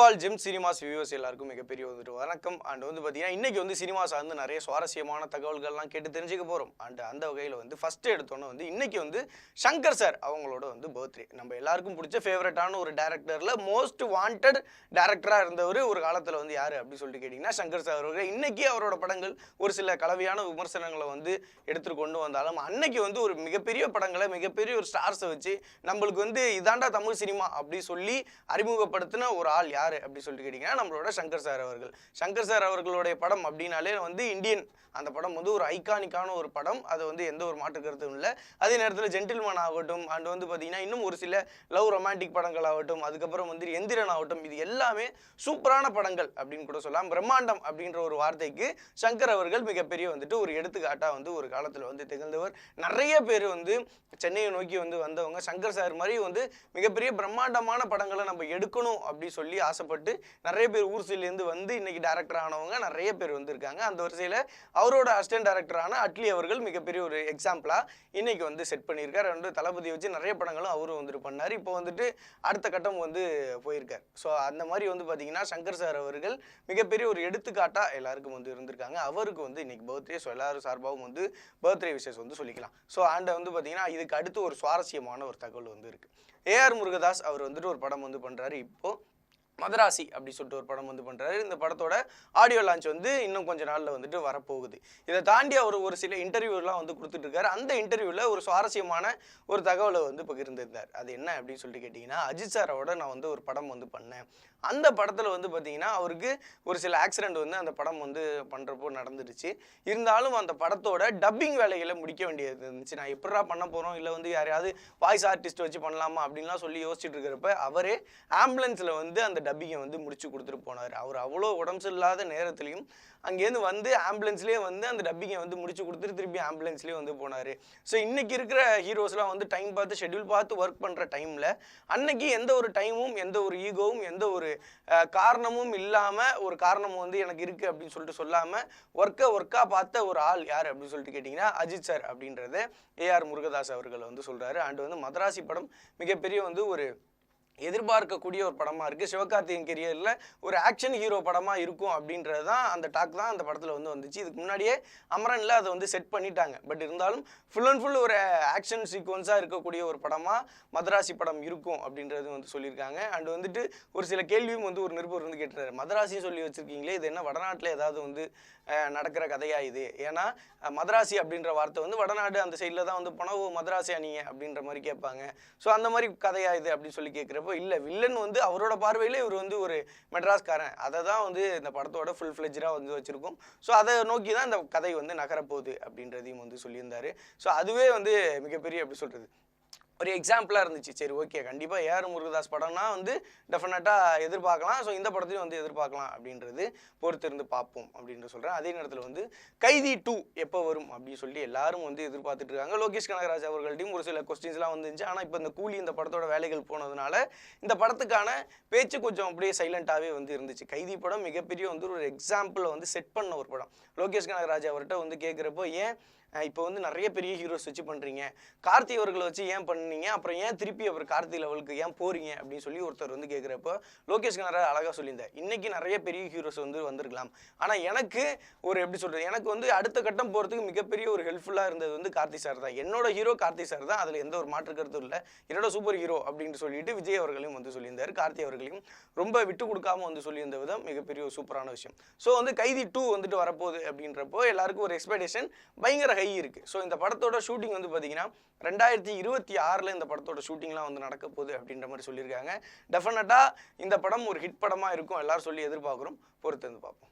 All gym cinemas viewers எல்லாருக்கும் மிகப்பெரிய வணக்கம். அண்ட் பார்த்தீங்கன்னா இன்னைக்கு சினிமாஸ் நிறைய சுவாரஸ்யமான தகவல்கள்லாம் கேட்டு தெரிஞ்சுக்க போகிறோம். அண்ட் அந்த வகையில் ஃபஸ்ட்டு எடுத்தோன்னே இன்னைக்கு சங்கர் சார் அவங்களோட பர்த்டே. நம்ம எல்லாருக்கும் பிடிச்ச ஃபேவரட்டான ஒரு டேரக்டரில் மோஸ்ட் வாண்டட் டேரக்டராக இருந்தவர் ஒரு காலத்தில் யார் அப்படின்னு சொல்லிட்டு கேட்டிங்கன்னா சங்கர் சார் அவர்கள். இன்னைக்கு அவரோட படங்கள் ஒரு சில கலவையான விமர்சனங்களை எடுத்துகிட்டு கொண்டு வந்தாலும் அன்னைக்கு ஒரு மிகப்பெரிய படங்களை மிகப்பெரிய ஒரு ஸ்டார்ஸை வச்சு நம்மளுக்கு இதாண்டா தமிழ் சினிமா அப்படி சொல்லி அறிமுகப்படுத்தின ஒரு ஆள் யார் அப்படி சொல்லிட்டு கேட்டிங்கன்னா நம்மளோட சங்கர் சார் அவர்கள். சங்கர் சார் அவர்களுடைய படம் அப்படின்னாலே இந்தியன் அந்த படம் ஒரு ஐகானிக்கான ஒரு படம். அது எந்த ஒரு மாற்று கருத்தும் இல்லை. அதே நேரத்தில் ஜென்டில்மேன் ஆகட்டும் அண்ட் பார்த்தீங்கன்னா இன்னும் ஒரு சில லவ் ரொமான்டிக் படங்கள் ஆகட்டும், அதுக்கப்புறம் எந்திரன் ஆகட்டும், இது எல்லாமே சூப்பரான படங்கள் அப்படின்னு கூட சொல்லலாம். பிரம்மாண்டம் அப்படின்ற ஒரு வார்த்தைக்கு சங்கர் அவர்கள் மிகப்பெரிய ஒரு எடுத்துக்காட்டாக ஒரு காலத்தில் திகழ்ந்தவர். நிறைய பேர் சென்னையை நோக்கி வந்தவங்க சங்கர் சார் மாதிரி மிகப்பெரிய பிரம்மாண்டமான படங்களை நம்ம எடுக்கணும் அப்படி சொல்லி ஆசைப்பட்டு நிறைய பேர் ஊர்சிலேருந்து இன்னைக்கு டைரக்டர் ஆனவங்க நிறைய பேர் இருக்காங்க. அந்த வரிசையில் அவரோட அசிஸ்டன்ட் டைரக்டரான அட்லி அவர்கள் மிகப்பெரிய ஒரு எக்ஸாம்பிளாக இன்னைக்கு செட் பண்ணியிருக்கார். தளபதி வச்சு நிறைய படங்களும் அவரும் பண்ணார். இப்போ அடுத்த கட்டம் போயிருக்கார். ஸோ அந்த மாதிரி பார்த்தீங்கன்னா சங்கர் சார் அவர்கள் மிகப்பெரிய ஒரு எடுத்துக்காட்டாக எல்லாருக்கும் இருந்திருக்காங்க. அவருக்கு இன்னைக்கு பர்த்டே. ஸோ எல்லாரும் சார்பாகவும் பர்த்டே விஷஸ் சொல்லிக்கலாம். ஸோ அண்ட் பார்த்தீங்கன்னா இதுக்கு அடுத்து ஒரு சுவாரஸ்யமான ஒரு தகவல் இருக்குது. ஏஆர் முருகதாஸ் அவர் ஒரு படம் பண்ணுறாரு. இப்போது மதராசி அப்படி சொல்லிட்டு ஒரு படம் பண்ணுறாரு. இந்த படத்தோட ஆடியோ லான்ச் இன்னும் கொஞ்ச நாளில் வரப்போகுது. இதை தாண்டி அவர் ஒரு சில இன்டர்வியூலாம் கொடுத்துட்ருக்காரு. அந்த இன்டர்வியூவில் ஒரு சுவாரஸ்யமான ஒரு தகவலை பகிர்ந்திருந்தார். அது என்ன அப்படின்னு சொல்லிட்டு கேட்டிங்கன்னா, அஜித் சாரோட நான் ஒரு படம் பண்ணேன். அந்த படத்தில் பார்த்தீங்கன்னா அவருக்கு ஒரு சில ஆக்சிடெண்ட் அந்த படம் பண்ணுறப்போ நடந்துடுச்சு. இருந்தாலும் அந்த படத்தோட டப்பிங் வேலைகளை முடிக்க வேண்டியது இருந்துச்சு. நான் எப்படா பண்ண போகிறோம், இல்லை யாரையாவது வாய்ஸ் ஆர்டிஸ்ட் வச்சு பண்ணலாமா அப்படின்லாம் சொல்லி யோசிச்சுட்டு இருக்கிறப்ப அவரே ஆம்புலன்ஸில் அந்த டப்பிங்கை முடிச்சு கொடுத்துட்டு போனார். அவர் அவ்வளோ உடம்பு சரியில்லாத நேரத்துலையும் அங்கேருந்து ஆம்புலன்ஸ்லேயே அந்த டப்பிங்கை முடிச்சு கொடுத்துட்டு திருப்பி ஆம்புலன்ஸ்லேயே போனார். ஸோ இன்றைக்கி இருக்கிற ஹீரோஸ்லாம் டைம் பார்த்து ஷெட்யூல் பார்த்து ஒர்க் பண்ணுற டைமில் அன்னைக்கு எந்த ஒரு டைமும் எந்த ஒரு ஈகோவும் எந்த ஒரு காரணமும் இல்லாமல் ஒரு காரணம் எனக்கு இருக்குது அப்படின்னு சொல்லிட்டு சொல்லாமல் ஒர்க்காக பார்த்த ஒரு ஆள் யார் அப்படின்னு சொல்லிட்டு கேட்டிங்கன்னா அஜித் சார் அப்படின்றத ஏஆர் முருகதாஸ் அவர்கள் சொல்கிறாரு. அண்ட் மதராசி படம் மிகப்பெரிய ஒரு எதிர்பார்க்கக்கூடிய ஒரு படமாக இருக்குது. சிவகார்த்திகேயன் கெரியரில் ஒரு ஆக்ஷன் ஹீரோ படமாக இருக்கும் அப்படின்றது தான் அந்த டாக் தான் அந்த படத்தில் வந்துச்சு. இதுக்கு முன்னாடியே அமரனில் அதை செட் பண்ணிட்டாங்க. பட் இருந்தாலும் ஃபுல் அண்ட் ஃபுல் ஒரு ஆக்ஷன் சீக்வன்ஸாக இருக்கக்கூடிய ஒரு படமாக மதராசி படம் இருக்கும் அப்படின்றது சொல்லியிருக்காங்க. அண்ட் ஒரு சில கேள்வியும் ஒரு நிருபர் கேட்டுறாரு, மதராசியும் சொல்லி வச்சுருக்கீங்களே, இது என்ன வடநாட்டில் ஏதாவது நடக்கிற கதையா இது? ஏன்னா மதராசி அப்படின்ற வார்த்தை வடநாடு அந்த சைடில் தான் போனால் மதராசியா நீங்கள் அப்படின்ற மாதிரி கேட்பாங்க. ஸோ அந்த மாதிரி கதையா இது அப்படின்னு சொல்லி கேட்குறப்ப இல்லை, வில்லன் அவரோட பார்வையில் இவர் ஒரு மெட்ராஸ்காரன். அதை தான் இந்த படத்தோட ஃபுல் ஃப்ளெஜ்டாக வச்சுருக்கோம். ஸோ அதை நோக்கி தான் இந்த கதை நகரப்போகுது அப்படின்றதையும் சொல்லியிருந்தார். ஸோ அதுவே மிகப்பெரிய எப்படி சொல்கிறது ஒரு எக்ஸாம்பிளாக இருந்துச்சு. சரி, ஓகே, கண்டிப்பாக ஏஆர் முருகதாஸ் படம்னா டெஃபினட்டாக எதிர்பார்க்கலாம். ஸோ இந்த படத்தையும் எதிர்பார்க்கலாம் அப்படின்றது பொறுத்திருந்து பார்ப்போம் அப்படின்னு சொல்கிறேன். அதே நேரத்தில் கைதி 2 எப்போ வரும் அப்படின்னு சொல்லி எல்லாரும் எதிர்பார்த்துட்டு இருக்காங்க. லோகேஷ் கனகராஜ் அவர்கள்ட்டையும் ஒரு சில கொஸ்டின்ஸ்லாம் வந்துருந்துச்சு. ஆனால் இப்போ இந்த கூலி இந்த படத்தோட வேலைகள் போனதுனால இந்த படத்துக்கான பேச்சு கொஞ்சம் அப்படியே சைலண்ட்டாகவே இருந்துச்சு. கைதி படம் மிகப்பெரிய ஒரு எக்ஸாம்பிளை செட் பண்ண ஒரு படம். லோகேஷ் கனகராஜ் அவர்கிட்ட கேட்குறப்போ ஏன் இப்போ நிறைய பெரிய ஹீரோஸ் வச்சு பண்ணுறீங்க, கார்த்தி அவர்களை வச்சு ஏன் பண்ணீங்க, அப்புறம் ஏன் திருப்பி அவர் கார்த்தி லெவலுக்கு ஏன் போகிறீங்க அப்படின்னு சொல்லி ஒருத்தர் கேட்குறப்போ லோகேஷ் கனகராஜ் அழகாக சொல்லியிருந்தார், இன்றைக்கி நிறைய பெரிய ஹீரோஸ் வந்திருக்கலாம், ஆனால் எனக்கு ஒரு எப்படி சொல்கிறது, எனக்கு அடுத்த கட்டம் போகிறதுக்கு மிகப்பெரிய ஒரு ஹெல்ப்ஃபுல்லாக இருந்தது கார்த்தி சார் தான். என்னோட ஹீரோ கார்த்தி சார் தான், அதில் எந்த ஒரு மாற்று கருத்தும் இல்லை. என்னோட சூப்பர் ஹீரோ அப்படின்னு சொல்லிட்டு விஜய் அவர்களையும் சொல்லியிருந்தார். கார்த்தி அவர்களையும் ரொம்ப விட்டு கொடுக்காம சொல்லியிருந்த விதம் மிகப்பெரிய ஒரு சூப்பரான விஷயம். ஸோ கைதி 2 வரப்போகுது அப்படின்றப்போ எல்லாருக்கும் ஒரு எக்ஸ்பெக்டேஷன் பயங்கர ஹை இருக்கு. ஸோ இந்த படத்தோட ஷூட்டிங் பார்த்தீங்கன்னா 2026 இந்த படத்தோட ஷூட்டிங்லாம் நடக்க போகுது அப்படின்ற மாதிரி சொல்லியிருக்காங்க. டெஃபினட்டாக இந்த படம் ஒரு ஹிட் படமாக இருக்கும் எல்லாரும் சொல்லி எதிர்பார்க்குறோம். பொறுத்து பார்ப்போம்.